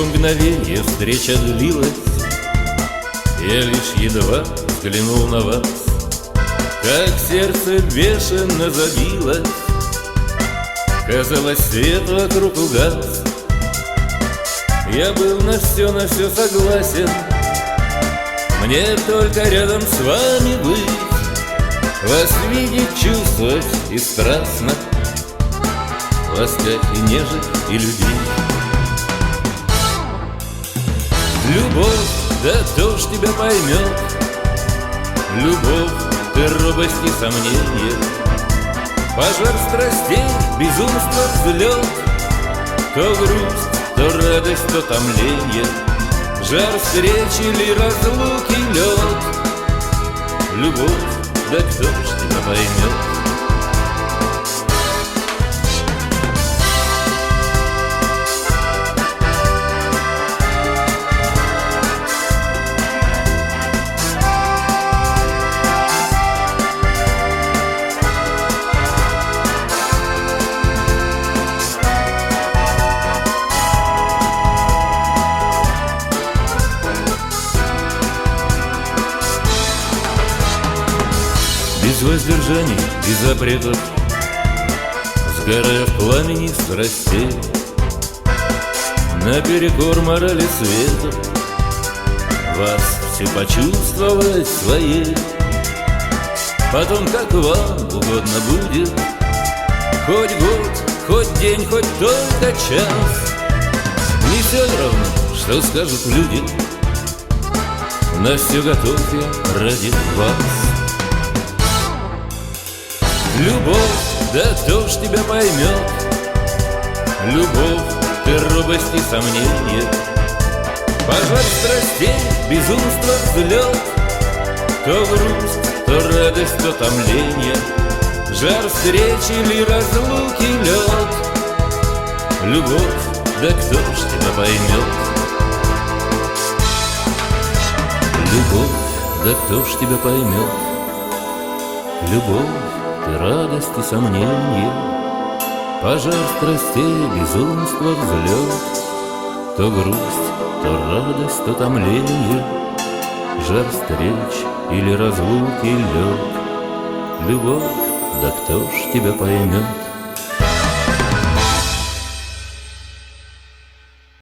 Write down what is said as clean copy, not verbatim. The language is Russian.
мгновенье встреча длилась, я лишь едва взглянул на вас, как сердце бешено забилось. Казалось, свет вокруг угас. Я был на все согласен. Мне только рядом с вами быть, вас видеть, чувствовать и страстно, ласкать и нежить и любить. Любовь, да кто ж тебя поймет? Любовь, ты робость и сомнение, пожар страстей, безумство, взлет, то грусть, то радость, то томление, жар встречи или разлуки лед. Любовь, да кто ж тебя поймет? Без воздержаний и запретов, сгорая в пламени страстей, наперекор морали света, вас все почувствовать своей. Потом, как вам угодно будет, хоть год, хоть день, хоть только час, не все равно, что скажут люди, на все готов я ради вас. Любовь, да кто ж тебя поймет? Любовь, ты робость и сомнение, пожар страстей, безумство, взлет, то грусть, то радость, то томление, жар встречи или разлуки лед. Любовь, да кто ж тебя поймет? Любовь, да кто ж тебя поймет? Любовь, ты радость и сомнение, пожар страстей, безумство, взлет, то грусть, то радость, то томление, жар встреч или разлуки лед. Любовь, да кто ж тебя поймет?